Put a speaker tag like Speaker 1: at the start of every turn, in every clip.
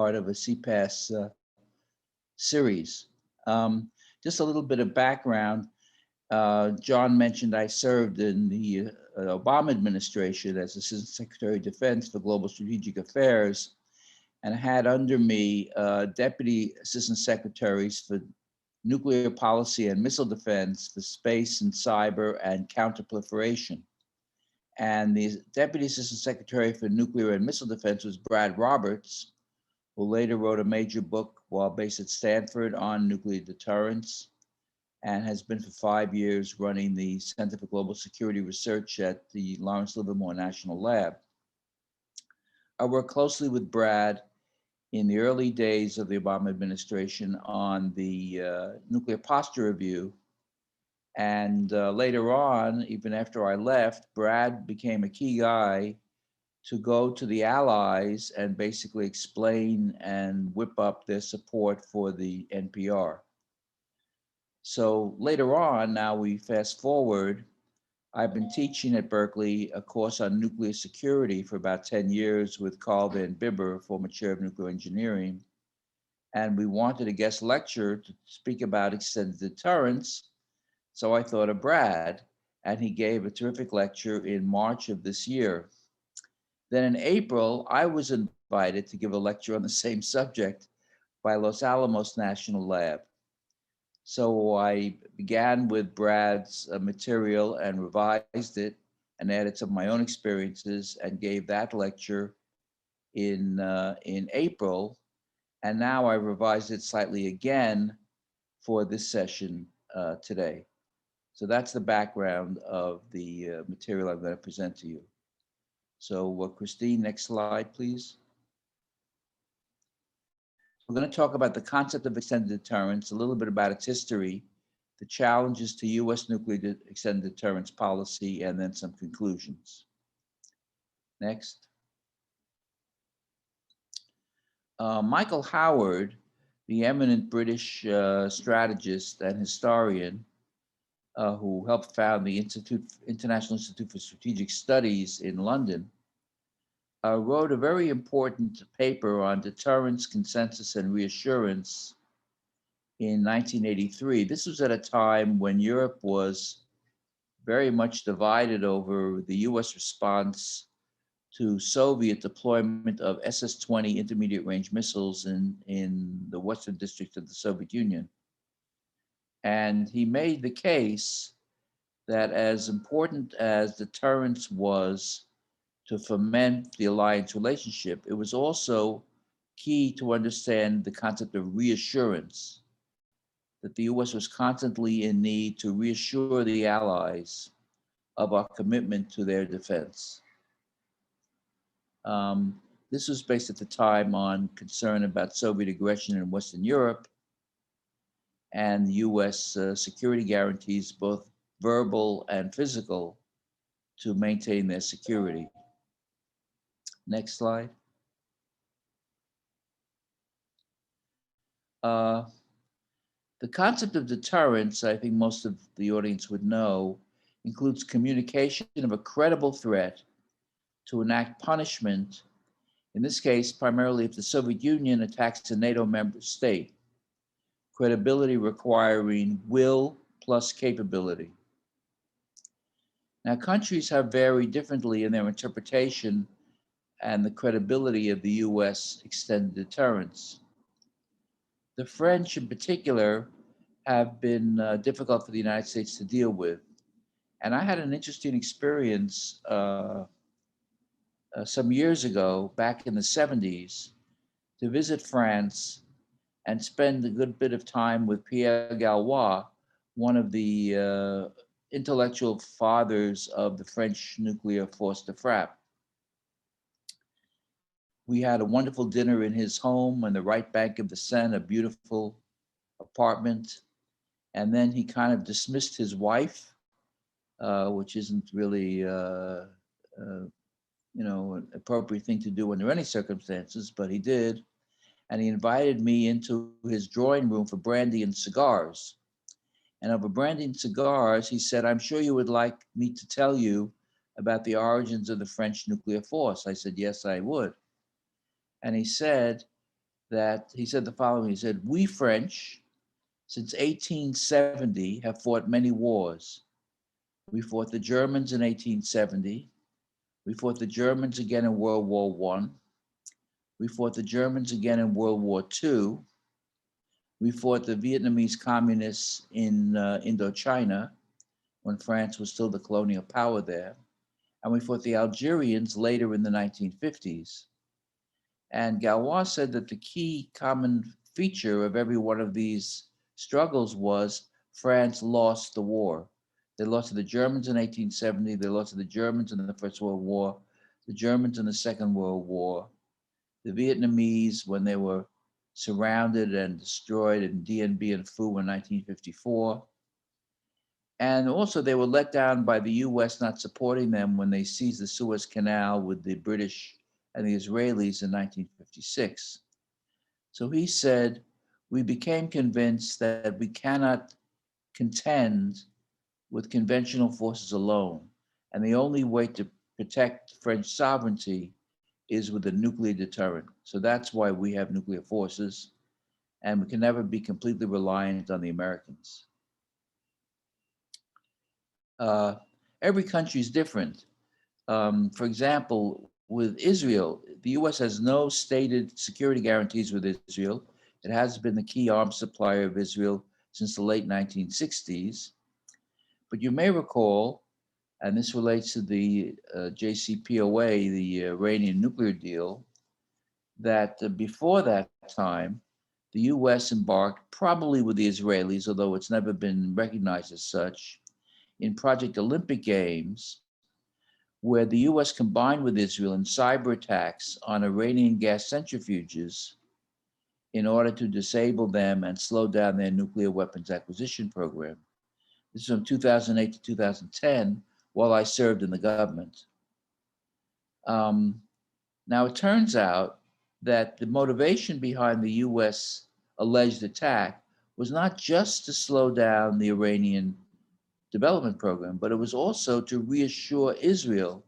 Speaker 1: part of a CPAS series. Just a little bit of background. John mentioned I served in the Obama administration as Assistant Secretary of Defense for Global Strategic Affairs, and had under me Deputy Assistant Secretaries for Nuclear Policy and Missile Defense, for Space and Cyber and Counterproliferation. And the Deputy Assistant Secretary for Nuclear and Missile Defense was Brad Roberts, who later wrote a major book while based at Stanford on nuclear deterrence, and has been for 5 years running the Center for Global Security Research at the Lawrence Livermore National Lab. I worked closely with Brad in the early days of the Obama administration on the nuclear posture review. And later on, even after I left, Brad became a key guy to go to the allies and basically explain and whip up their support for the NPR. So later on, now we fast forward, I've been teaching at Berkeley a course on nuclear security for about 10 years with Carl Van Bibber, former chair of nuclear engineering. And we wanted a guest lecturer to speak about extended deterrence. So I thought of Brad, and he gave a terrific lecture in March of this year. Then in April, I was invited to give a lecture on the same subject by Los Alamos National Lab. So I began with Brad's material and revised it and added some of my own experiences and gave that lecture in April. And now I revised it slightly again for this session today. So that's the background of the material I'm going to present to you. So Christine, next slide, please. We're going to talk about the concept of extended deterrence, a little bit about its history, the challenges to U.S. nuclear extended deterrence policy, and then some conclusions. Next. Michael Howard, the eminent British strategist and historian who helped found the International Institute for Strategic Studies in London, wrote a very important paper on deterrence, consensus, and reassurance in 1983. This was at a time when Europe was very much divided over the US response to Soviet deployment of SS-20 intermediate range missiles in the Western district of the Soviet Union. And he made the case that as important as deterrence was to foment the alliance relationship, it was also key to understand the concept of reassurance, that the US was constantly in need to reassure the allies of our commitment to their defense. This was based at the time on concern about Soviet aggression in Western Europe and US security guarantees, both verbal and physical, to maintain their security. Next slide. The concept of deterrence, I think most of the audience would know, includes communication of a credible threat to enact punishment, in this case, primarily if the Soviet Union attacks a NATO member state, credibility requiring will plus capability. Now, countries have varied differently in their interpretation and the credibility of the US extended deterrence. The French in particular have been difficult for the United States to deal with. And I had an interesting experience some years ago, back in the 70s, to visit France and spend a good bit of time with Pierre Gallois, one of the intellectual fathers of the French nuclear force de frappe. We had a wonderful dinner in his home on the right bank of the Seine, a beautiful apartment. And then he kind of dismissed his wife, which isn't really, an appropriate thing to do under any circumstances, but he did. And he invited me into his drawing room for brandy and cigars. And over brandy and cigars, he said, "I'm sure you would like me to tell you about the origins of the French nuclear force." I said, "Yes, I would." And he said, that he said the following. He said, "We French, since 1870, have fought many wars. We fought the Germans in 1870. We fought the Germans again in World War One. We fought the Germans again in World War II. We fought the Vietnamese communists in Indochina when France was still the colonial power there. And we fought the Algerians later in the 1950s. And Galois said that the key common feature of every one of these struggles was France lost the war. They lost to the Germans in 1870. They lost to the Germans in the First World War, the Germans in the Second World War, the Vietnamese when they were surrounded and destroyed in Dien Bien Phu in 1954. And also they were let down by the US not supporting them when they seized the Suez Canal with the British and the Israelis in 1956. So he said, we became convinced that we cannot contend with conventional forces alone. And the only way to protect French sovereignty is with a nuclear deterrent. So that's why we have nuclear forces, and we can never be completely reliant on the Americans. Uh, every country is different. For example, with Israel, the US has no stated security guarantees with Israel. It has been the key arms supplier of Israel since the late 1960s. But you may recall, and this relates to the JCPOA, the Iranian nuclear deal, that before that time, the US embarked, probably with the Israelis, although it's never been recognized as such, in Project Olympic Games, where the US combined with Israel in cyber attacks on Iranian gas centrifuges in order to disable them and slow down their nuclear weapons acquisition program. This is from 2008 to 2010, while I served in the government. Now, it turns out that the motivation behind the US alleged attack was not just to slow down the Iranian development program, but it was also to reassure Israel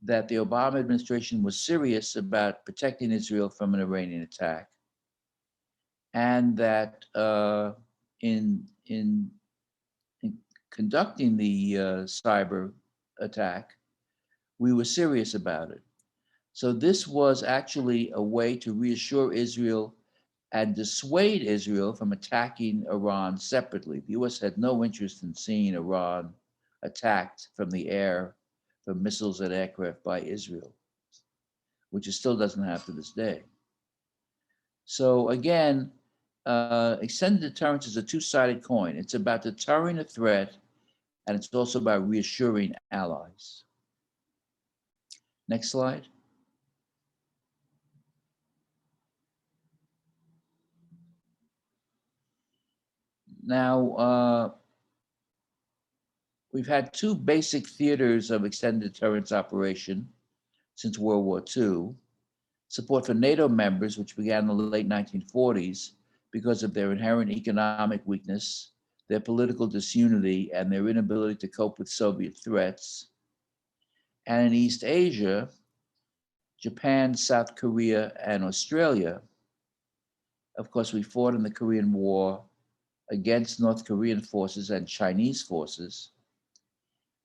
Speaker 1: that the Obama administration was serious about protecting Israel from an Iranian attack, and that in conducting the cyber attack, we were serious about it. So this was actually a way to reassure Israel and dissuade Israel from attacking Iran separately. The US had no interest in seeing Iran attacked from the air, from missiles and aircraft by Israel, which it still doesn't have to this day. So again, extended deterrence is a two-sided coin. It's about deterring a threat, and it's also about reassuring allies. Next slide. Now, we've had two basic theaters of extended deterrence operation since World War II. Support for NATO members, which began in the late 1940s because of their inherent economic weakness, their political disunity, and their inability to cope with Soviet threats. And in East Asia, Japan, South Korea, and Australia. Of course, we fought in the Korean War against North Korean forces and Chinese forces.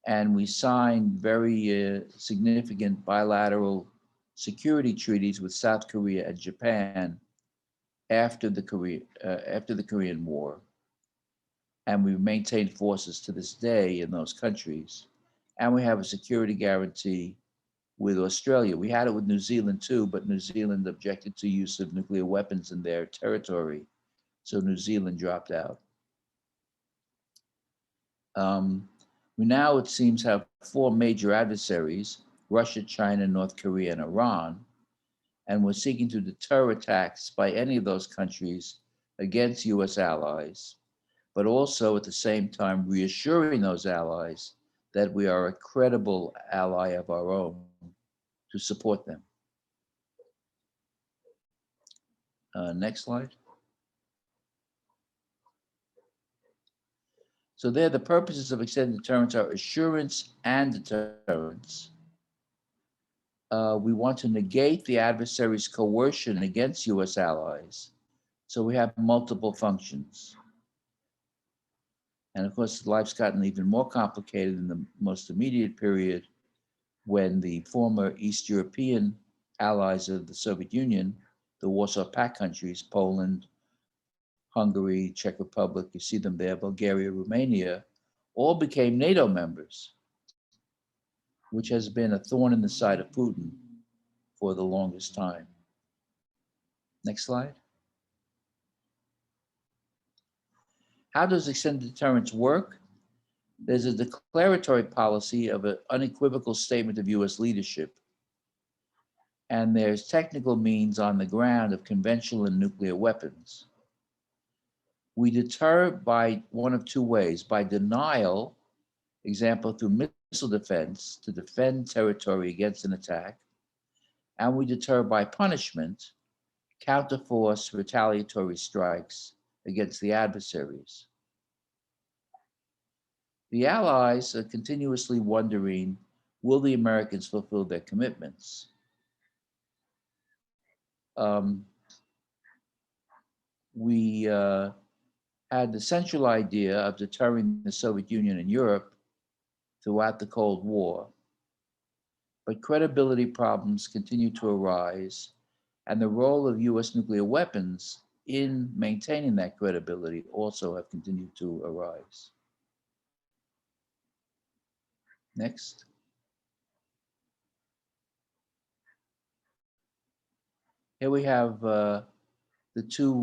Speaker 1: And we signed very significant bilateral security treaties with South Korea and Japan after the Korean War. And we maintained forces to this day in those countries. And we have a security guarantee with Australia. We had it with New Zealand too, but New Zealand objected to use of nuclear weapons in their territory. So New Zealand dropped out. We now, it seems, have four major adversaries: Russia, China, North Korea, and Iran. And we're seeking to deter attacks by any of those countries against US allies, but also at the same time reassuring those allies that we are a credible ally of our own to support them. Next slide. So there, the purposes of extended deterrence are assurance and deterrence. We want to negate the adversaries' coercion against US allies. So we have multiple functions. And of course, life's gotten even more complicated in the most immediate period when the former East European allies of the Soviet Union, the Warsaw Pact countries, Poland, Hungary, Czech Republic, you see them there, Bulgaria, Romania, all became NATO members, which has been a thorn in the side of Putin for the longest time. Next slide. How does extended deterrence work? There's a declaratory policy of an unequivocal statement of US leadership, and there's technical means on the ground of conventional and nuclear weapons. We deter by one of two ways: by denial, example through missile defense to defend territory against an attack, and we deter by punishment, counterforce retaliatory strikes against the adversaries. The Allies are continuously wondering, will the Americans fulfill their commitments? We had the central idea of deterring the Soviet Union and Europe throughout the Cold War, but credibility problems continue to arise, and the role of US nuclear weapons in maintaining that credibility also have continued to arise. Next. Here we have the two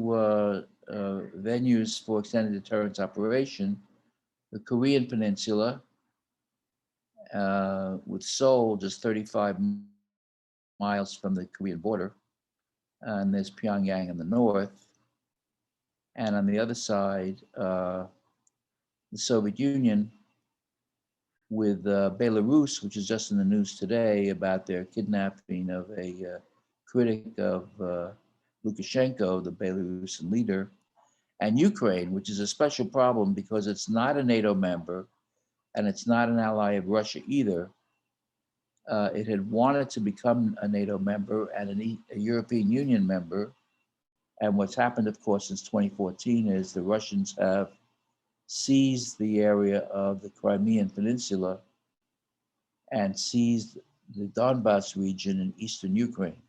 Speaker 1: venues for extended deterrence operation: the Korean Peninsula, with Seoul just 35 miles from the Korean border, and there's Pyongyang in the north, and on the other side, the Soviet Union with Belarus, which is just in the news today about their kidnapping of a critic of Lukashenko, the Belarusian leader, and Ukraine, which is a special problem because it's not a NATO member and it's not an ally of Russia either. It had wanted to become a NATO member and a European Union member. And what's happened, of course, since 2014 is the Russians have seized the area of the Crimean Peninsula and seized the Donbass region in eastern Ukraine.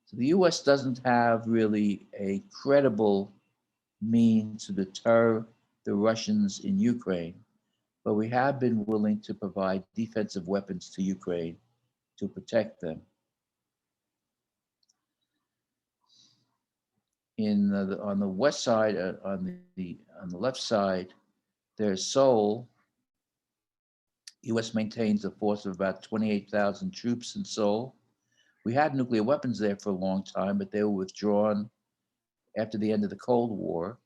Speaker 1: So the US doesn't have really a credible means to deter the Russians in Ukraine, but we have been willing to provide defensive weapons to Ukraine to protect them. On the west side, on the left side, there's Seoul. U.S. maintains a force of about 28,000 troops in Seoul. We had nuclear weapons there for a long time, but they were withdrawn after the end of the Cold War.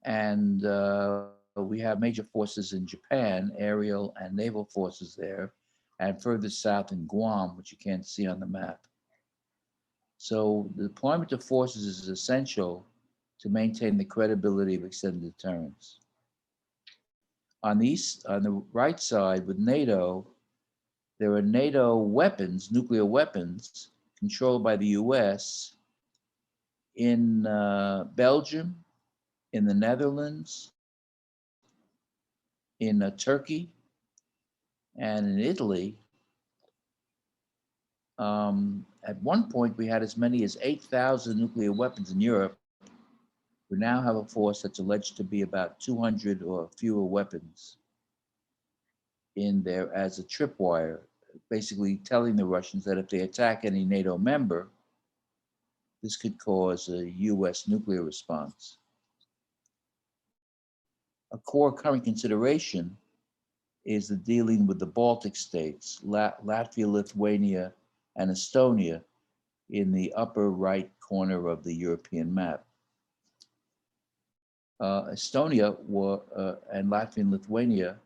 Speaker 1: And we have major forces in Japan, aerial and naval forces there, and further south in Guam, which you can't see on the map. So the deployment of forces is essential to maintain the credibility of extended deterrence. On the right side with NATO, there are NATO weapons, nuclear weapons, controlled by the US in Belgium, in the Netherlands, in Turkey, and in Italy. At one point, we had as many as 8,000 nuclear weapons in Europe. We now have a force that's alleged to be about 200 or fewer weapons in there as a tripwire, basically telling the Russians that if they attack any NATO member, this could cause a US nuclear response. A core current consideration is the dealing with the Baltic states, Latvia, Lithuania, and Estonia in the upper right corner of the European map. Estonia and Latvia and Lithuania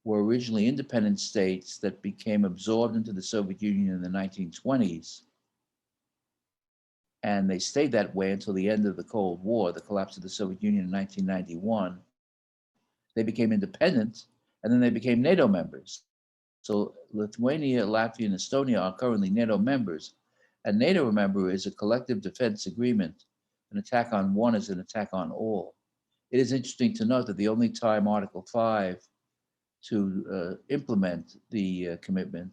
Speaker 1: were originally independent states that became absorbed into the Soviet Union in the 1920s. And they stayed that way until the end of the Cold War, the collapse of the Soviet Union in 1991. They became independent, and then they became NATO members. So Lithuania, Latvia, and Estonia are currently NATO members. And NATO, remember, is a collective defense agreement. An attack on one is an attack on all. It is interesting to note that the only time Article 5 to implement the commitment,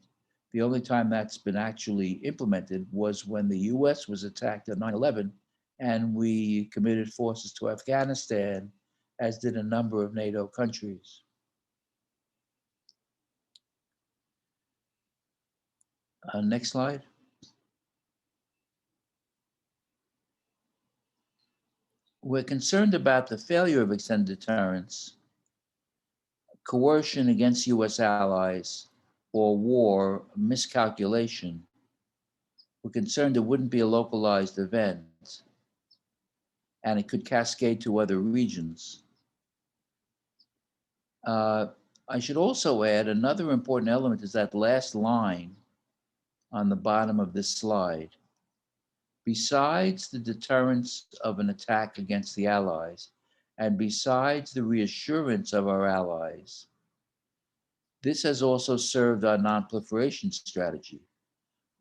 Speaker 1: the only time that's been actually implemented was when the US was attacked on 9/11 and we committed forces to Afghanistan, as did a number of NATO countries. Next slide. We're concerned about the failure of extended deterrence, coercion against US allies, or war, miscalculation. We're concerned it wouldn't be a localized event and it could cascade to other regions. I should also add another important element is that last line on the bottom of this slide. Besides the deterrence of an attack against the allies, and besides the reassurance of our allies, this has also served our non-proliferation strategy.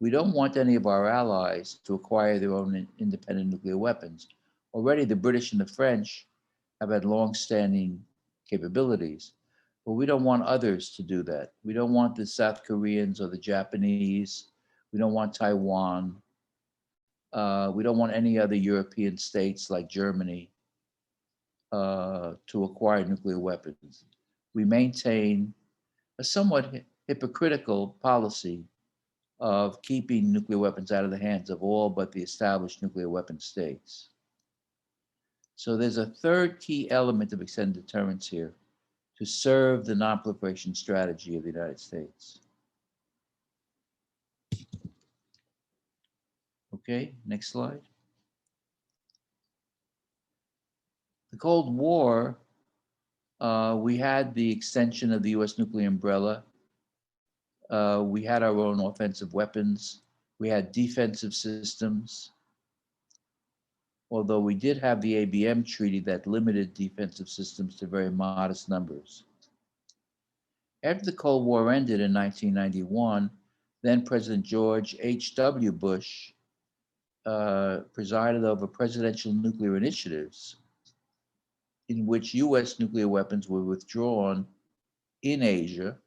Speaker 1: We don't want any of our allies to acquire their own independent nuclear weapons. Already the British and the French have had long-standing capabilities, but we don't want others to do that. We don't want the South Koreans or the Japanese. We don't want Taiwan. We don't want any other European states like Germany to acquire nuclear weapons. We maintain a somewhat hypocritical policy of keeping nuclear weapons out of the hands of all but the established nuclear weapon states. So there's a third key element of extended deterrence here to serve the non-proliferation strategy of the United States. Okay, next slide. The Cold War, we had the extension of the US nuclear umbrella. We had our own offensive weapons. We had defensive systems. Although we did have the ABM treaty that limited defensive systems to very modest numbers. After the Cold War ended in 1991, then President George H.W. Bush presided over presidential nuclear initiatives in which US nuclear weapons were withdrawn in Asia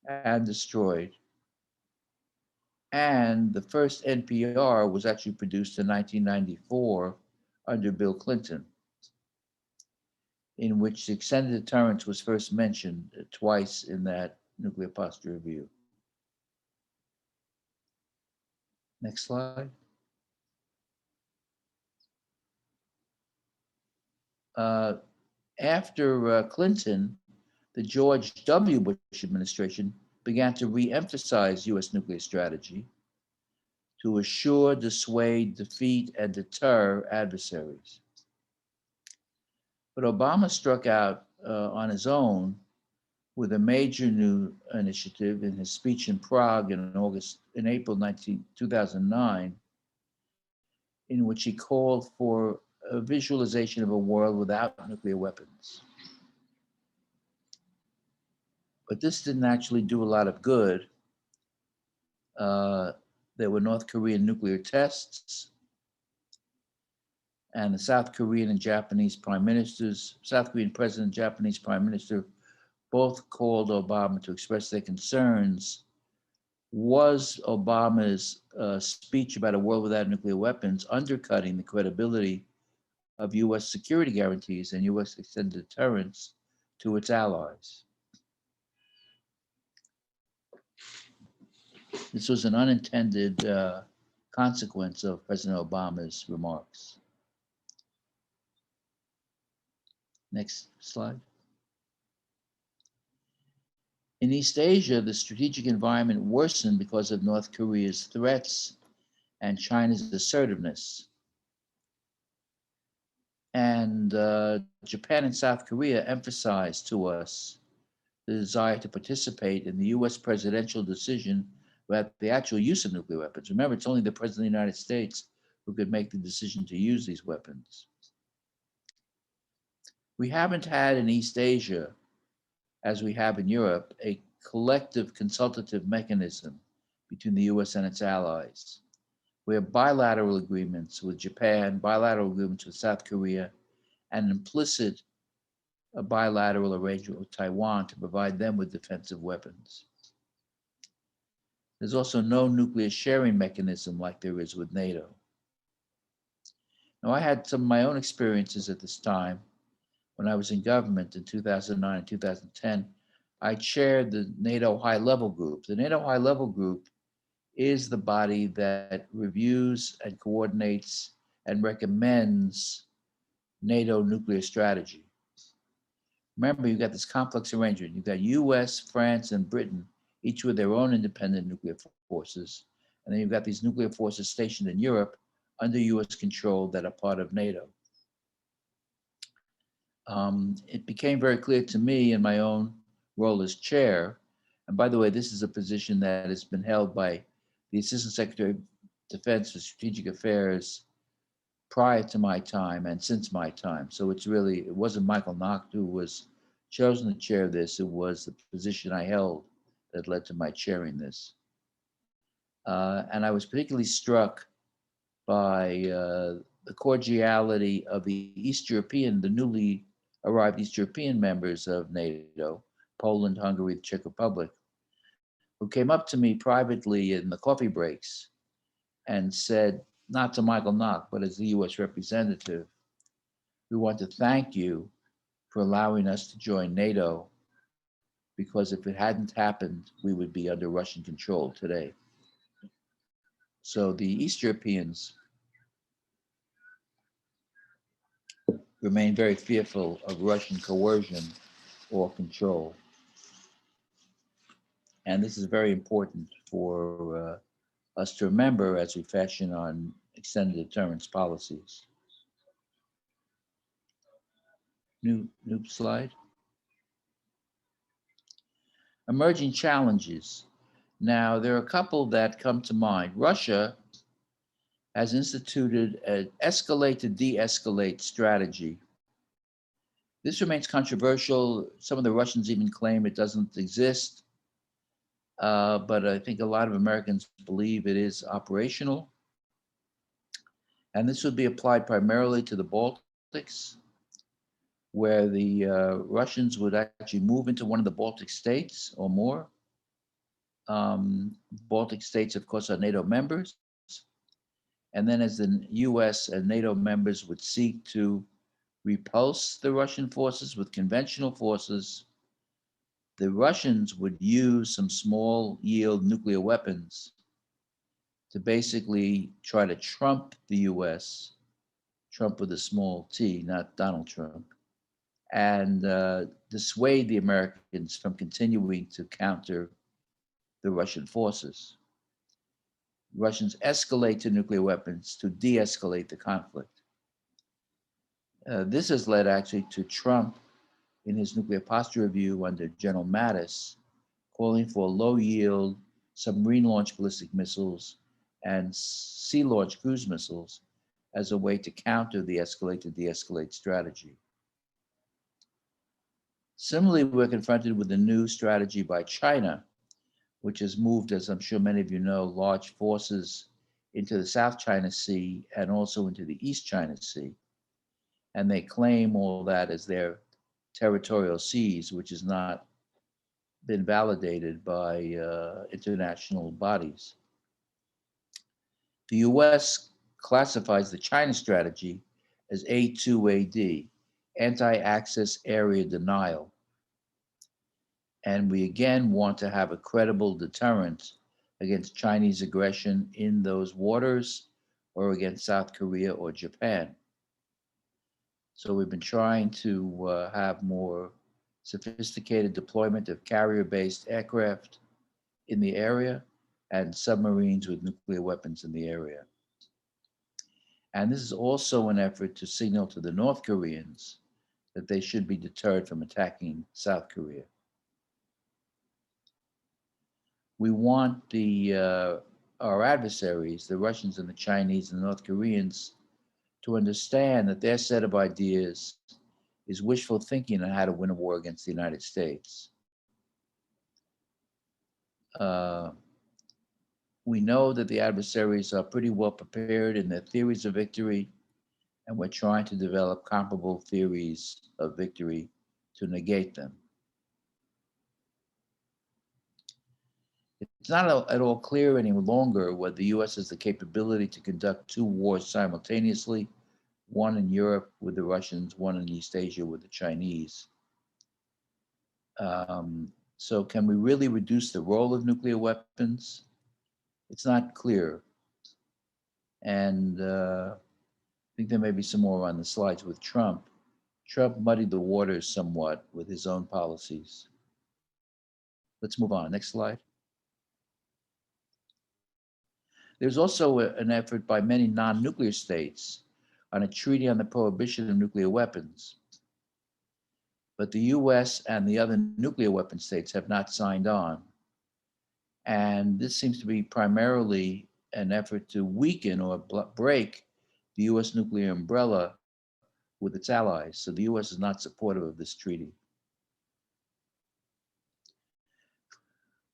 Speaker 1: and destroyed. And the first NPR was actually produced in 1994 under Bill Clinton, in which the extended deterrence was first mentioned twice in that nuclear posture review. Next slide. After Clinton, the George W. Bush administration began to re-emphasize US nuclear strategy to assure, dissuade, defeat, and deter adversaries. But Obama struck out on his own with a major new initiative in his speech in Prague in April 2009, in which he called for a visualization of a world without nuclear weapons. But this didn't actually do a lot of good. There were North Korean nuclear tests, and the South Korean and Japanese prime ministers, South Korean president, Japanese prime minister, both called Obama to express their concerns. Was Obama's speech about a world without nuclear weapons undercutting the credibility of US security guarantees and US extended deterrence to its allies? This was an unintended consequence of President Obama's remarks. Next slide. In East Asia, the strategic environment worsened because of North Korea's threats and China's assertiveness. And Japan and South Korea emphasized to us the desire to participate in the US presidential decision about the actual use of nuclear weapons. Remember, it's only the President of the United States who could make the decision to use these weapons. We haven't had in East Asia, as we have in Europe, a collective consultative mechanism between the US and its allies. We have bilateral agreements with Japan, bilateral agreements with South Korea, and implicit a bilateral arrangement with Taiwan to provide them with defensive weapons. There's also no nuclear sharing mechanism like there is with NATO. Now, I had some of my own experiences at this time. When I was in government in 2009 and 2010, I chaired the NATO high-level group. The NATO high-level group is the body that reviews and coordinates and recommends NATO nuclear strategy. Remember, you've got this complex arrangement. You've got US, France, and Britain, each with their own independent nuclear forces. And then you've got these nuclear forces stationed in Europe under US control that are part of NATO. It became very clear to me in my own role as chair, and by the way, this is a position that has been held by the Assistant Secretary of Defense for Strategic Affairs prior to my time and since my time. So it wasn't Michael Nacht who was chosen to chair this, it was the position I held that led to my chairing this. And I was particularly struck by the cordiality of the the newly arrived East European members of NATO, Poland, Hungary, the Czech Republic, who came up to me privately in the coffee breaks and said, not to Michael Nacht, but as the US representative, we want to thank you for allowing us to join NATO, because if it hadn't happened, we would be under Russian control today. So the East Europeans remain very fearful of Russian coercion or control. And this is very important for us to remember as we fashion on extended deterrence policies. New slide. Emerging challenges. Now, there are a couple that come to mind. Russia has instituted an escalate to de-escalate strategy. This remains controversial. Some of the Russians even claim it doesn't exist, but I think a lot of Americans believe it is operational. And this would be applied primarily to the Baltics, where the Russians would actually move into one of the Baltic states or more. Baltic states, of course, are NATO members. And then as the US and NATO members would seek to repulse the Russian forces with conventional forces, the Russians would use some small yield nuclear weapons to basically try to trump the US, Trump with a small t, not Donald Trump, and dissuade the Americans from continuing to counter the Russian forces. Russians escalate to nuclear weapons to de-escalate the conflict. This has led actually to Trump in his nuclear posture review under General Mattis, calling for low-yield submarine-launched ballistic missiles and sea-launched cruise missiles as a way to counter the escalate to de-escalate strategy. Similarly, we're confronted with a new strategy by China, which has moved, as I'm sure many of you know, large forces into the South China Sea and also into the East China Sea. And they claim all that as their territorial seas, which has not been validated by international bodies. The US classifies the China strategy as A2AD, anti-access area denial. And we again want to have a credible deterrent against Chinese aggression in those waters or against South Korea or Japan. So we've been trying to have more sophisticated deployment of carrier-based aircraft in the area and submarines with nuclear weapons in the area. And this is also an effort to signal to the North Koreans that they should be deterred from attacking South Korea. We want our adversaries, the Russians and the Chinese and the North Koreans, to understand that their set of ideas is wishful thinking on how to win a war against the United States. Uh, we know that the adversaries are pretty well prepared in their theories of victory, and we're trying to develop comparable theories of victory to negate them. It's not at all clear any longer whether the US has the capability to conduct two wars simultaneously, one in Europe with the Russians, one in East Asia with the Chinese. So can we really reduce the role of nuclear weapons? It's not clear. And I think there may be some more on the slides with Trump. Trump muddied the waters somewhat with his own policies. Let's move on. Next slide. There's also an effort by many non-nuclear states on a treaty on the prohibition of nuclear weapons. But the US and the other nuclear weapon states have not signed on. And this seems to be primarily an effort to weaken or break the US nuclear umbrella with its allies. So the US is not supportive of this treaty.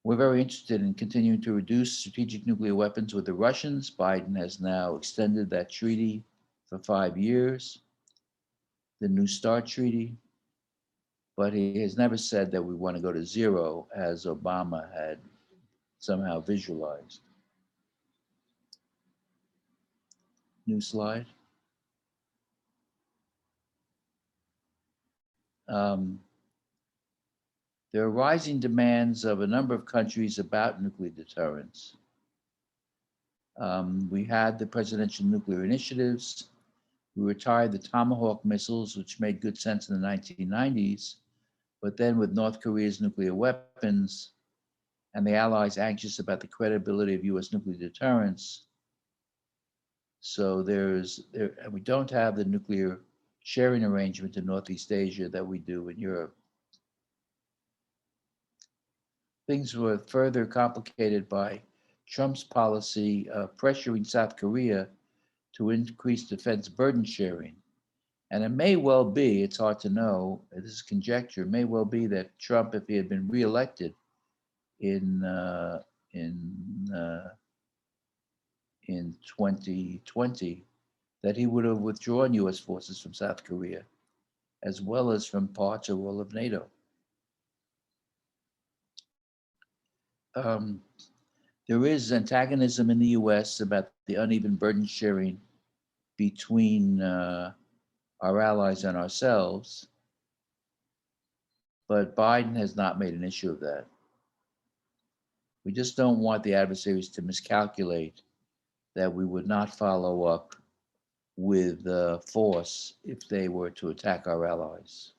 Speaker 1: We're very interested in continuing to reduce strategic nuclear weapons with the Russians. Biden has now extended that treaty for 5 years, the New START treaty, but he has never said that we want to go to zero, as Obama had somehow visualized. New slide. There are rising demands of a number of countries about nuclear deterrence. We had the presidential nuclear initiatives. We retired the Tomahawk missiles, which made good sense in the 1990s. But then with North Korea's nuclear weapons and the Allies anxious about the credibility of US nuclear deterrence, so we don't have the nuclear sharing arrangement in Northeast Asia that we do in Europe. Things were further complicated by Trump's policy of pressuring South Korea to increase defense burden sharing. And it may well be, it's hard to know, this is conjecture, it may well be that Trump, if he had been reelected in 2020, that he would have withdrawn US forces from South Korea, as well as from parts or all of NATO. There is antagonism in the US about the uneven burden sharing between our allies and ourselves, but Biden has not made an issue of that. We just don't want the adversaries to miscalculate that we would not follow up with force if they were to attack our allies.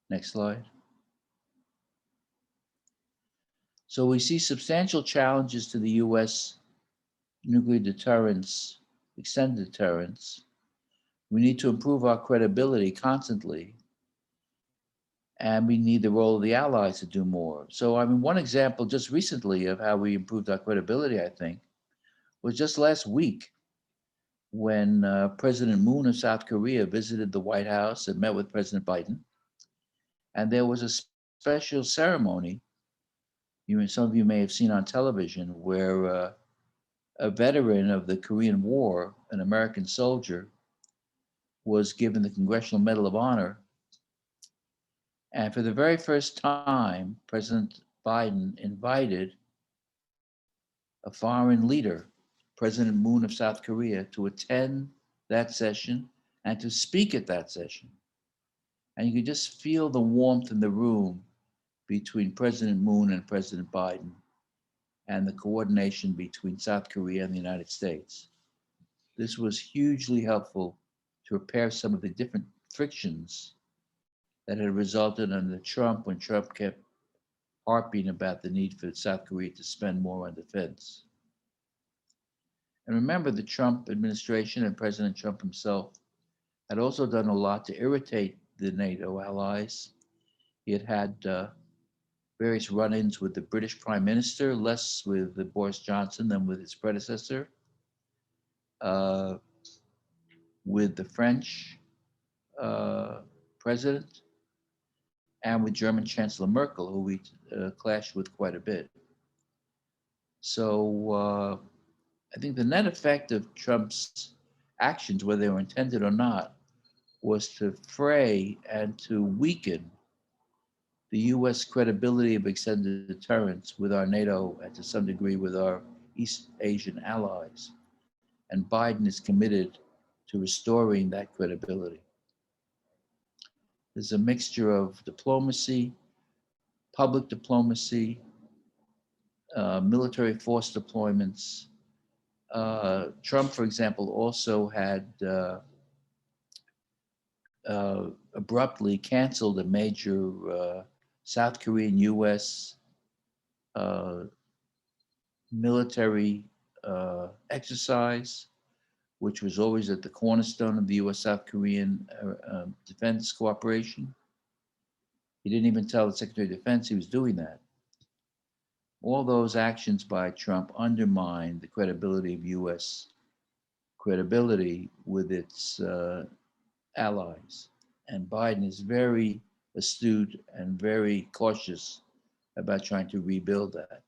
Speaker 1: Next slide. So we see substantial challenges to the US nuclear deterrence, extended deterrence. We need to improve our credibility constantly, and we need the role of the allies to do more. So, I mean, one example just recently of how we improved our credibility, I think, was just last week when President Moon of South Korea visited the White House and met with President Biden. And there was a special ceremony, some of you may have seen on television, where a veteran of the Korean War, an American soldier, was given the Congressional Medal of Honor. And for the very first time, President Biden invited a foreign leader, President Moon of South Korea, to attend that session and to speak at that session. And you could just feel the warmth in the room between President Moon and President Biden, and the coordination between South Korea and the United States. This was hugely helpful to repair some of the different frictions that had resulted under Trump when Trump kept harping about the need for South Korea to spend more on defense. And remember, the Trump administration and President Trump himself had also done a lot to irritate the NATO allies. He had had various run-ins with the British Prime Minister, less with Boris Johnson than with his predecessor, with the French president, and with German Chancellor Merkel, who we clashed with quite a bit. So I think the net effect of Trump's actions, whether they were intended or not, was to fray and to weaken the U.S. credibility of extended deterrence with our NATO and to some degree with our East Asian allies. And Biden is committed to restoring that credibility. There's a mixture of diplomacy, public diplomacy, military force deployments. Trump, for example, also had abruptly canceled a major South Korean U.S. Military exercise, which was always at the cornerstone of the U.S.-South Korean defense cooperation. He didn't even tell the Secretary of Defense he was doing that. All those actions by Trump undermine the credibility of U.S. credibility with its allies. And Biden is very astute and very cautious about trying to rebuild that.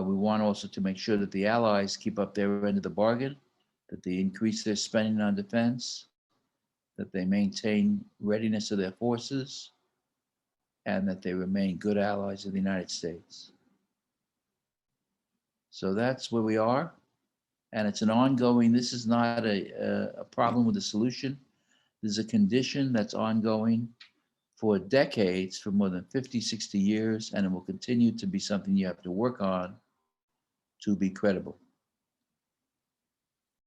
Speaker 1: We want also to make sure that the allies keep up their end of the bargain, that they increase their spending on defense, that they maintain readiness of their forces, and that they remain good allies of the United States. So that's where we are. And it's an ongoing, this is not a problem with a solution. This is a condition that's ongoing for decades, for more than 50, 60 years, and it will continue to be something you have to work on to be credible.